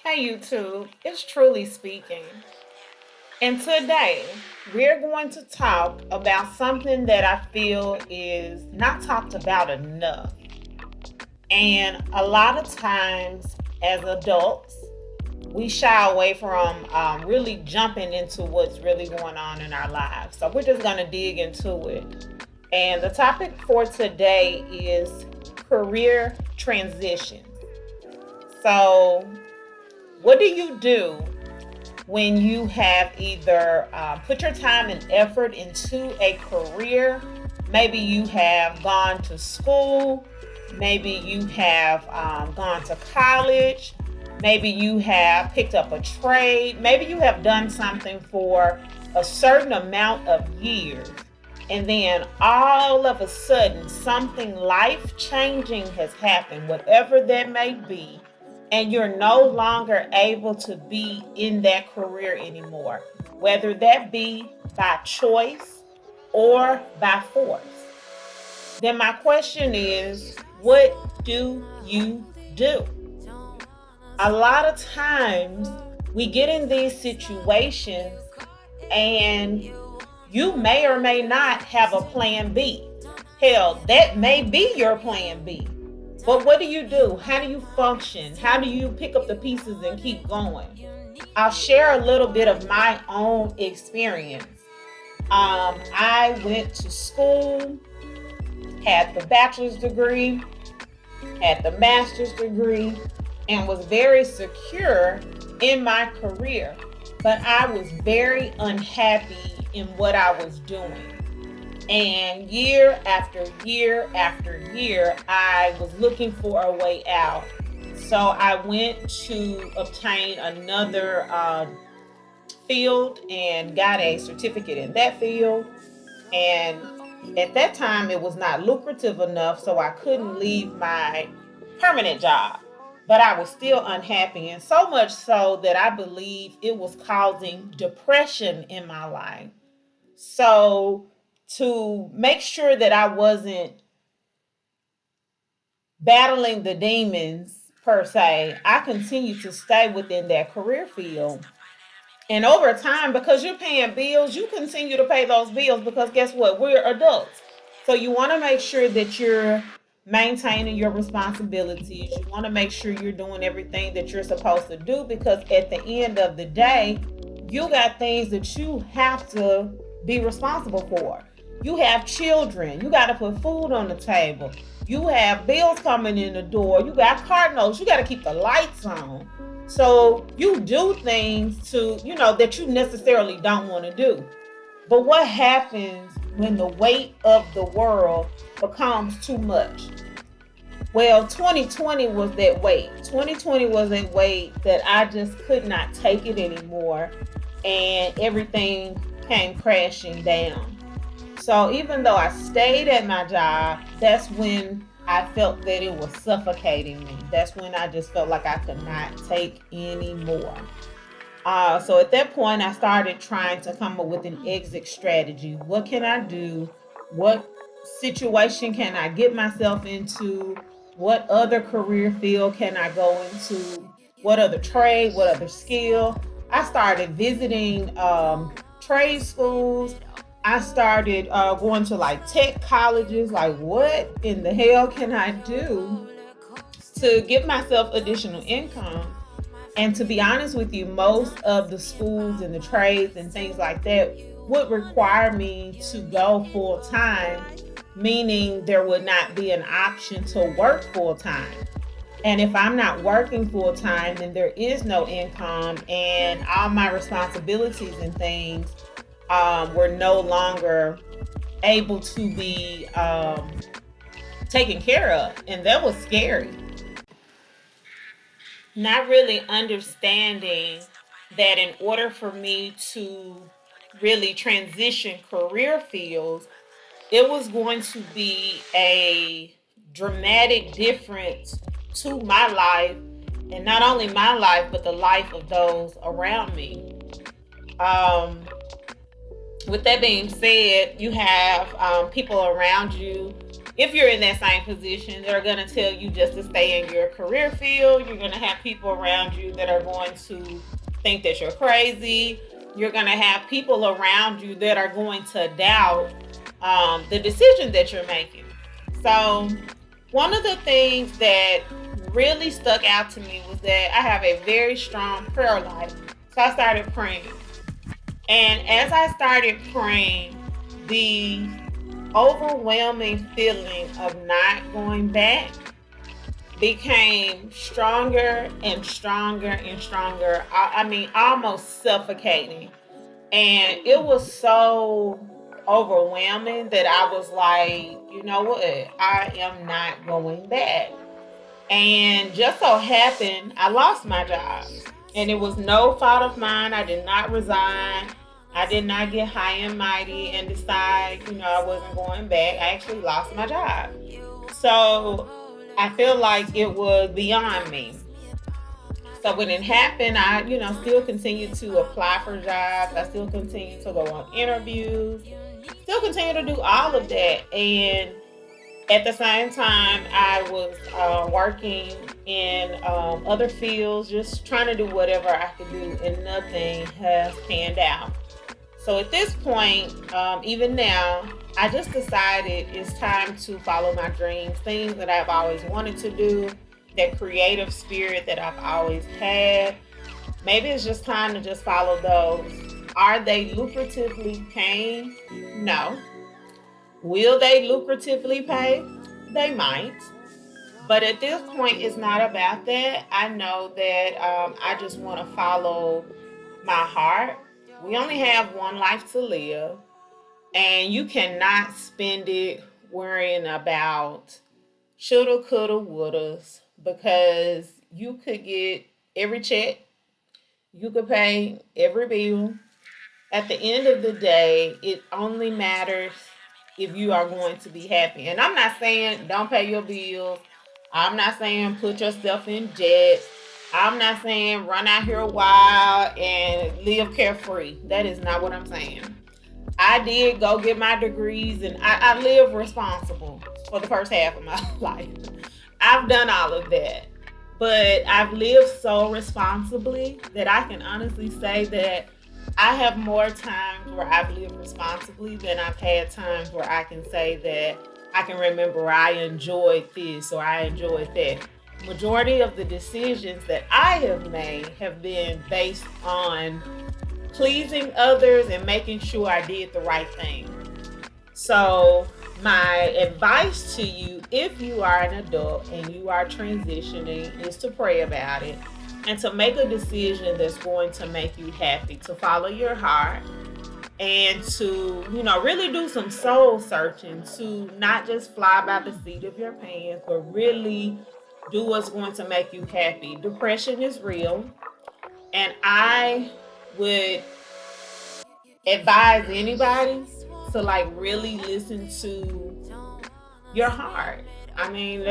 Hey YouTube, it's Truly speaking. And today we're going to talk about something that I feel is not talked about enough. And a lot of times as adults, we shy away from really jumping into what's really going on in our lives. So we're just going to dig into it. And the topic for today is career transition. So, what do you do when you have either put your time and effort into a career? Maybe you have gone to school, maybe you have gone to college, maybe you have picked up a trade, maybe you have done something for a certain amount of years. And then all of a sudden, something life changing has happened, whatever that may be, and you're no longer able to be in that career anymore, whether that be by choice or by force. Then my question is, what do you do? A lot of times we get in these situations and you may or may not have a plan B. Hell, that may be your plan B. But what do? How do you function? How do you pick up the pieces and keep going? I'll share a little bit of my own experience. I went to school, had the bachelor's degree, had the master's degree, and was very secure in my career. But I was very unhappy in what I was doing. And year after year after year, I was looking for a way out. So I went to obtain another field and got a certificate in that field. And at that time, it was not lucrative enough, so I couldn't leave my permanent job. But I was still unhappy, and so much so that I believe it was causing depression in my life. So, to make sure that I wasn't battling the demons per se, I continued to stay within that career field. And over time, because you're paying bills, you continue to pay those bills because guess what? We're adults. So you want to make sure that you're maintaining your responsibilities. You want to make sure you're doing everything that you're supposed to do because at the end of the day, you got things that you have to be responsible for. You have children. You got to put food on the table. You have bills coming in the door. You got car notes. You got to keep the lights on. So you do things that you necessarily don't want to do. But what happens when the weight of the world becomes too much? Well, 2020 was that weight. 2020 was that weight that I just could not take it anymore. And everything came crashing down. So even though I stayed at my job, that's when I felt that it was suffocating me. That's when I just felt like I could not take any more. So at that point, I started trying to come up with an exit strategy. What can I do? What situation can I get myself into? What other career field can I go into? What other trade? What other skill? I started visiting trade schools. I started going to like tech colleges. Like, what in the hell can I do to give myself additional income? And to be honest with you, most of the schools and the trades and things like that would require me to go full time, meaning there would not be an option to work full time. And if I'm not working full time, then there is no income, and all my responsibilities and things were no longer able to be taken care of. And that was scary. Not really understanding that in order for me to really transition career fields, it was going to be a dramatic difference to my life, and not only my life, but the life of those around me. Um, with that being said, you have people around you if you're in that same position, they're going to tell you just to stay in your career field. You're going to have people around you that are going to think that you're crazy. You're going to have people around you that are going to doubt the decision that you're making. So, one of the things that really stuck out to me was that I have a very strong prayer life. So, I started praying. And as I started praying, the overwhelming feeling of not going back became stronger and stronger and stronger. I mean, almost suffocating. And it was so overwhelming that I was like, you know what? I am not going back. And just so happened, I lost my job. And it was no fault of mine. I did not resign. I did not get high and mighty and decide, I wasn't going back. I actually lost my job. So I feel like it was beyond me. So when it happened, I, still continued to apply for jobs. I still continued to go on interviews, still continue to do all of that. And at the same time, I was working in other fields, just trying to do whatever I could do, and nothing has panned out. So at this point, even now, I just decided it's time to follow my dreams, things that I've always wanted to do, that creative spirit that I've always had. Maybe it's just time to just follow those. Are they lucratively paying? No. Will they lucratively pay? They might. But at this point, it's not about that. I know that I just want to follow my heart. We only have one life to live, and you cannot spend it worrying about shoulda, coulda, wouldas, because you could get every check, you could pay every bill. At the end of the day, it only matters if you are going to be happy. And I'm not saying don't pay your bills. I'm not saying put yourself in debt. I'm not saying run out here wild and live carefree. That is not what I'm saying. I did go get my degrees, and I live responsible for the first half of my life. I've done all of that. But I've lived so responsibly that I can honestly say that I have more times where I've lived responsibly than I've had times where I can say that I can remember I enjoyed this or I enjoyed that. Majority of the decisions that I have made have been based on pleasing others and making sure I did the right thing. So, my advice to you, if you are an adult and you are transitioning, is to pray about it and to make a decision that's going to make you happy, to follow your heart, and to, really do some soul searching, to not just fly by the seat of your pants, but really do what's going to make you happy. Depression is real, and I would advise anybody to like really listen to your heart. I mean,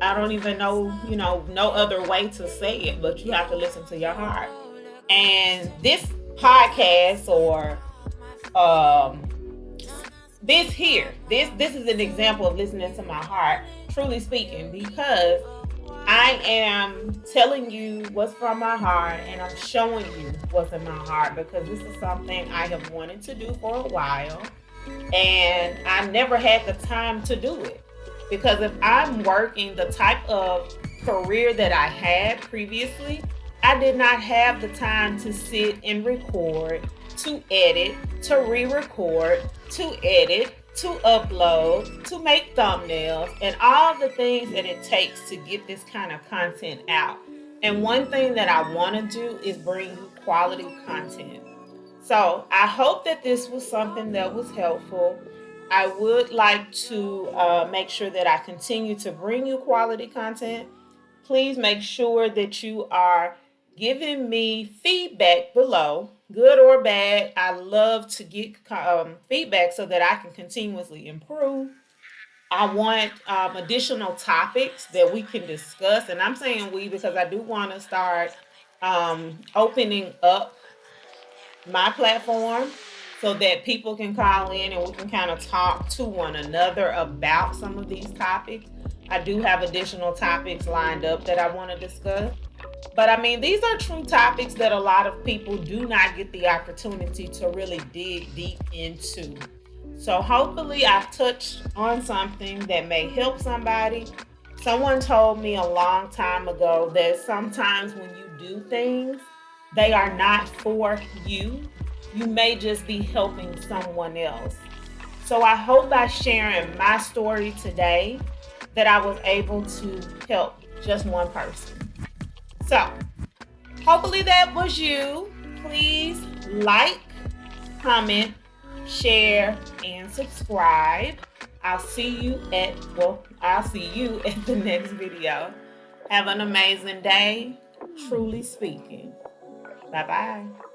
I don't even know, no other way to say it, but you have to listen to your heart. And this podcast or um this is an example of listening to my heart, truly speaking, because I am telling you what's from my heart, and I'm showing you what's in my heart, because this is something I have wanted to do for a while, and I never had the time to do it. Because if I'm working the type of career that I had previously, I did not have the time to sit and record, to edit, to re-record, to edit, to upload, to make thumbnails, and all the things that it takes to get this kind of content out. And one thing that I want to do is bring you quality content. So I hope that this was something that was helpful. I would like to make sure that I continue to bring you quality content. Please make sure that you are giving me feedback below, good or bad. I love to get feedback so that I can continuously improve. I want additional topics that we can discuss. And I'm saying we because I do want to start opening up my platform so that people can call in and we can kind of talk to one another about some of these topics. I do have additional topics lined up that I want to discuss. But I mean, these are true topics that a lot of people do not get the opportunity to really dig deep into. So hopefully, I've touched on something that may help somebody. Someone told me a long time ago that sometimes when you do things, they are not for you. You may just be helping someone else. So I hope by sharing my story today that I was able to help just one person. So hopefully that was you. Please like, comment, share, and subscribe. I'll see you at the next video. Have an amazing day. Truly speaking. Bye bye.